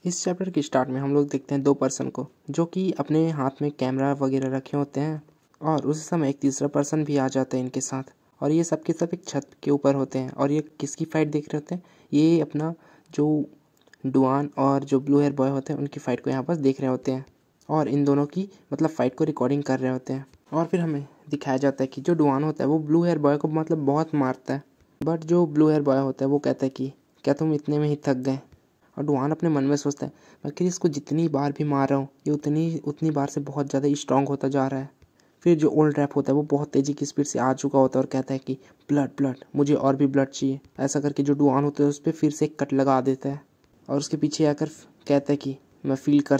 इस चैप्टर के स्टार्ट में हम लोग देखते हैं दो पर्सन को जो कि अपने हाथ में कैमरा वगैरह रखे होते हैं और उस समय एक तीसरा पर्सन भी आ जाता है इनके साथ और ये सब के सब एक छत के ऊपर होते हैं और ये किसकी फाइट देख रहे होते हैं। ये अपना जो डुआन और जो ब्लू हेयर बॉय होते हैं उनकी फ़ाइट को यहाँ पर देख रहे होते हैं और इन दोनों की मतलब फ़ाइट को रिकॉर्डिंग कर रहे होते हैं। और फिर हमें दिखाया जाता है कि जो डुआन होता है वो ब्लू हेयर बॉय को मतलब बहुत मारता है, बट जो ब्लू हेयर बॉय होता है वो कहता है कि क्या तुम इतने में ही थक गए। और डुआन अपने मन में सोचता है मैं इसको जितनी बार भी मार रहा हूँ ये उतनी बार से बहुत ज़्यादा स्ट्रांग होता जा रहा है। फिर जो ओल्ड रैप होता है वो बहुत तेज़ी की स्पीड से आ चुका होता है और कहता है कि ब्लड ब्लड, मुझे और भी ब्लड चाहिए। ऐसा करके जो डुआन होता है उस पर फिर से एक कट लगा देता है और उसके पीछे आकर कहता है कि मैं फील कर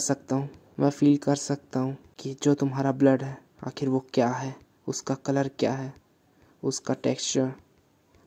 सकता हूँ कि जो तुम्हारा ब्लड है आखिर वो क्या है, उसका कलर क्या है, उसका टेक्सचर,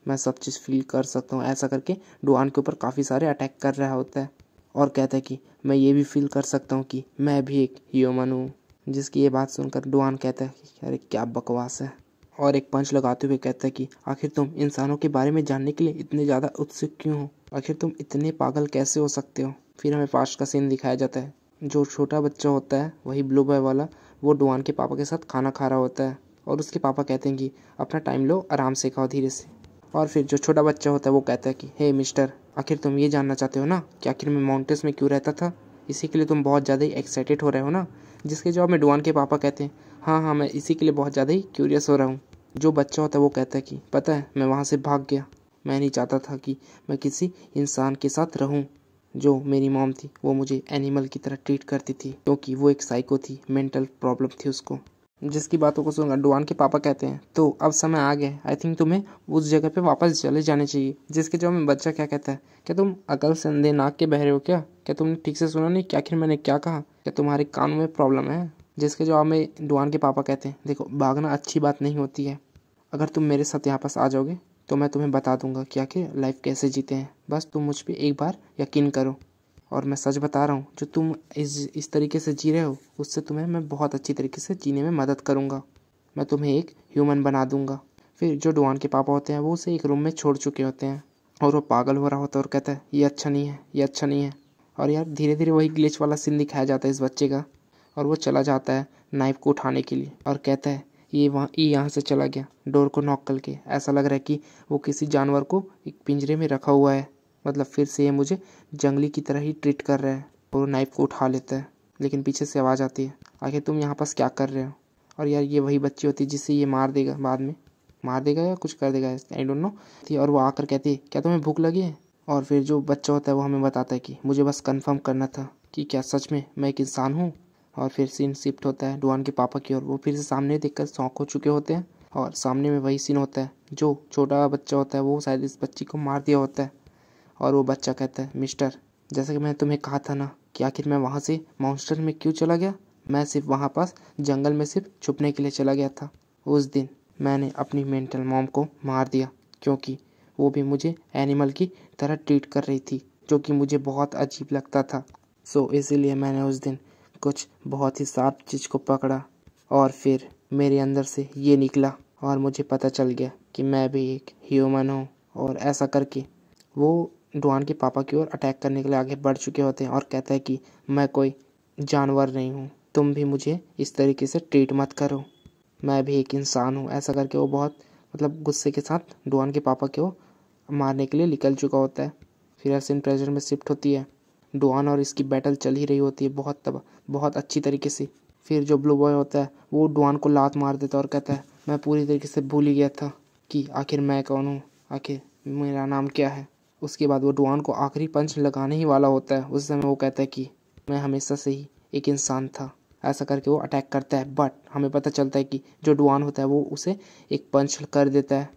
मैं सब चीज़ फील कर सकता हूँ। ऐसा करके डुआन के ऊपर काफ़ी सारे अटैक कर रहा होता है और कहता है कि मैं ये भी फील कर सकता हूँ कि मैं भी एक ह्यूमन हूँ। जिसकी ये बात सुनकर डुआन कहता है कि अरे क्या बकवास है, और एक पंच लगाते हुए कहता है कि आखिर तुम इंसानों के बारे में जानने के लिए इतने ज़्यादा उत्सुक क्यों हो, आखिर तुम इतने पागल कैसे हो सकते हो। फिर हमें पास्ट का सीन दिखाया जाता है। जो छोटा बच्चा होता है वही ब्लू बॉय वाला, वो डुआन के पापा के साथ खाना खा रहा होता है और उसके पापा कहते हैं कि अपना टाइम लो, आराम से खाओ, धीरे से। और फिर जो छोटा बच्चा होता है वो कहता है कि हे मिस्टर, आखिर तुम ये जानना चाहते हो ना कि आखिर मैं माउंटेन्स में क्यों रहता था, इसी के लिए तुम बहुत ज़्यादा ही एक्साइटेड हो रहे हो ना। जिसके जवाब में डुआन के पापा कहते हैं हाँ हाँ, मैं इसी के लिए बहुत ज़्यादा ही क्यूरियस हो रहा हूँ। जो बच्चा होता है वो कहता है कि पता है मैं वहाँ से भाग गया, मैं नहीं चाहता था कि मैं किसी इंसान के साथ रहूँ। जो मेरी मॉम थी वो मुझे एनिमल की तरह ट्रीट करती थी क्योंकि वो एक साइको थी, मेंटल प्रॉब्लम थी उसको। जिसकी बातों को सुनकर डुआन के पापा कहते हैं तो अब समय आ गया, आई थिंक तुम्हें उस जगह पे वापस चले जाने चाहिए। जिसके जवाब में बच्चा क्या कहता है, क्या तुम अकल से अंधे नाक के बहरे हो क्या तुमने ठीक से सुना नहीं कि आखिर मैंने क्या कहा, क्या तुम्हारे कानों में प्रॉब्लम है। जिसके जवाब में डुआन के पापा कहते हैं देखो, भागना अच्छी बात नहीं होती है, अगर तुम मेरे साथ यहाँ पास आ जाओगे तो मैं तुम्हें बता दूंगा कि आखिर लाइफ कैसे जीते हैं। बस तुम मुझ पर एक बार यकीन करो, और मैं सच बता रहा हूँ, जो तुम इस तरीके से जी रहे हो उससे तुम्हें मैं बहुत अच्छी तरीके से जीने में मदद करूँगा, मैं तुम्हें एक ह्यूमन बना दूँगा। फिर जो डुआन के पापा होते हैं वो उसे एक रूम में छोड़ चुके होते हैं और वो पागल हो रहा होता है और कहता है ये अच्छा नहीं है, ये अच्छा नहीं है। और यार धीरे धीरे वही ग्लिच वाला सीन दिखाया जाता है इस बच्चे का, और वो चला जाता है नाइफ को उठाने के लिए और कहता है ये यहाँ से चला गया डोर को नॉक करके, ऐसा लग रहा है कि वो किसी जानवर को एक पिंजरे में रखा हुआ है, मतलब फिर से ये मुझे जंगली की तरह ही ट्रीट कर रहा है। और नाइफ को उठा लेता है लेकिन पीछे से आवाज़ आती है आखिर तुम यहाँ पास क्या कर रहे हो। और यार ये वही बच्ची होती है जिससे ये मार देगा, बाद में मार देगा या कुछ कर देगा, आई डोंट नो। और वो आकर कहती है क्या तुम्हें भूख लगी है। और फिर जो बच्चा होता है वो हमें बताता है कि मुझे बस कंफर्म करना था कि क्या सच में मैं एक इंसान हूँ। और फिर सीन शिफ्ट होता है डुआन के पापा की ओर, वो फिर से सामने देखकर शॉक हो चुके होते हैं और सामने में वही सीन होता है, जो छोटा बच्चा होता है वो शायद इस बच्ची को मार दिया होता है। और वो बच्चा कहता है मिस्टर, जैसा कि मैंने तुम्हें कहा था ना कि आखिर मैं वहाँ से मॉन्स्टर में क्यों चला गया, मैं सिर्फ वहाँ पास जंगल में सिर्फ छुपने के लिए चला गया था। उस दिन मैंने अपनी मेंटल मॉम को मार दिया क्योंकि वो भी मुझे एनिमल की तरह ट्रीट कर रही थी, जो कि मुझे बहुत अजीब लगता था। सो इसीलिए मैंने उस दिन कुछ बहुत ही शार्प चीज़ को पकड़ा और फिर मेरे अंदर से ये निकला और मुझे पता चल गया कि मैं भी एक ह्यूमन हूँ। और ऐसा करके वो डुआन के पापा की ओर अटैक करने के लिए आगे बढ़ चुके होते हैं और कहता है कि मैं कोई जानवर नहीं हूँ, तुम भी मुझे इस तरीके से ट्रीट मत करो, मैं भी एक इंसान हूँ। ऐसा करके वो बहुत मतलब गुस्से के साथ डुआन के पापा को मारने के लिए निकल चुका होता है। फिर सीन प्रेजेंट में शिफ्ट होती है, डुआन और इसकी बैटल चल ही रही होती है बहुत अच्छी तरीके से। फिर जो ब्लू बॉय होता है वो डुआन को लात मार देता है और कहता है मैं पूरी तरीके से भूल ही गया था कि आखिर मैं कौन हूँ, आखिर मेरा नाम क्या है। उसके बाद वो डुआन को आखिरी पंच लगाने ही वाला होता है, उस समय वो कहता है कि मैं हमेशा से ही एक इंसान था। ऐसा करके वो अटैक करता है, बट हमें पता चलता है कि जो डुआन होता है वो उसे एक पंच कर देता है,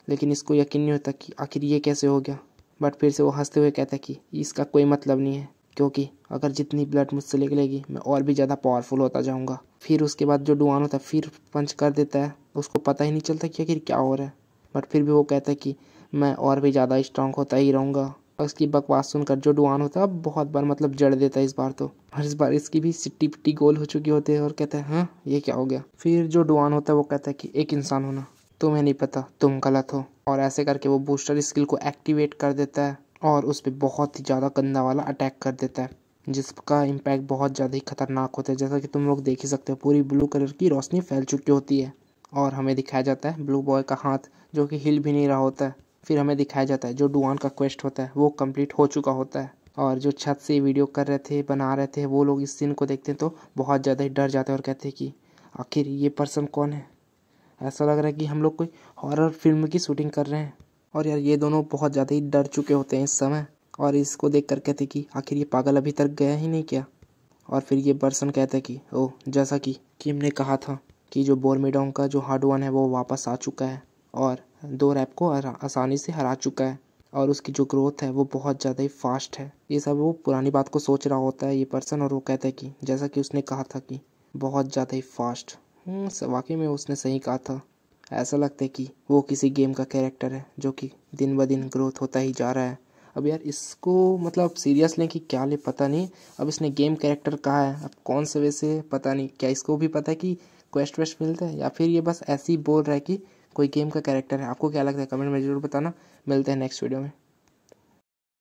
लेकिन इसको यकीन नहीं होता कि आखिर ये कैसे हो गया। बट फिर से वो हंसते हुए कहता है कि इसका कोई मतलब नहीं है, क्योंकि अगर जितनी ब्लड मुझसे निकलेगी मैं और भी ज़्यादा पावरफुल होता जाऊँगा। फिर उसके बाद जो डुआन होता है फिर पंच कर देता है, उसको पता ही नहीं चलता कि आखिर क्या हो रहा है, बट फिर भी वो कहता है कि मैं और भी ज़्यादा स्ट्रांग होता ही रहूँगा। और उसकी बकवास सुनकर जो डुआन होता है अब बहुत बार मतलब जड़ देता है इस बार तो, और इस बार इसकी भी सिट्टी पिट्टी गोल हो चुकी होती है और कहता है हाँ ये क्या हो गया। फिर जो डुआन होता है वो कहता है कि एक इंसान होना तुम्हें नहीं पता, तुम गलत हो। और ऐसे करके वो बूस्टर स्किल को एक्टिवेट कर देता है और उस पर बहुत ही ज़्यादा गंदा वाला अटैक कर देता है, जिसका इम्पैक्ट बहुत ज़्यादा ही खतरनाक होता है। जैसा कि तुम लोग देख ही सकते हो, पूरी ब्लू कलर की रोशनी फैल चुकी होती है और हमें दिखाया जाता है ब्लू बॉय का हाथ जो कि हिल भी नहीं रहा होता है। फिर हमें दिखाया जाता है जो डुआन का क्वेस्ट होता है वो कंप्लीट हो चुका होता है और जो छत से वीडियो कर रहे थे, बना रहे थे, वो लोग इस सीन को देखते हैं तो बहुत ज़्यादा ही डर जाते हैं और कहते हैं कि आखिर ये पर्सन कौन है। ऐसा लग रहा है कि हम लोग कोई हॉरर फिल्म की शूटिंग कर रहे हैं। और यार ये दोनों बहुत ज़्यादा ही डर चुके होते हैं इस समय और इसको देख कर कहते कि आखिर ये पागल अभी तक गया ही नहीं क्या। और फिर ये पर्सन कहता है कि ओह, जैसा कि किम ने कहा था कि जो बोर्मिडोंग का जो हार्ड वन है वो वापस आ चुका है और 2 रैप को आसानी से हरा चुका है और उसकी जो ग्रोथ है वो बहुत ज़्यादा ही फास्ट है। ये सब वो पुरानी बात को सोच रहा होता है ये पर्सन और वो कहता है कि जैसा कि उसने कहा था कि बहुत ज़्यादा ही फास्ट। वाकई में उसने सही कहा था। ऐसा लगता है कि वो किसी गेम का कैरेक्टर है जो कि दिन ब दिन ग्रोथ होता ही जा रहा है। अब यार इसको मतलब सीरियस लें कि क्या ले पता नहीं। अब इसने गेम कैरेक्टर कहा है, अब कौन से वैसे पता नहीं, क्या इसको भी पता है कि क्वेस्ट वेस्ट मिलता है या फिर ये बस ऐसे ही बोल रहा है कि कोई गेम का कैरेक्टर है। आपको क्या लगता है कमेंट में ज़रूर बताना। मिलते हैं नेक्स्ट वीडियो में।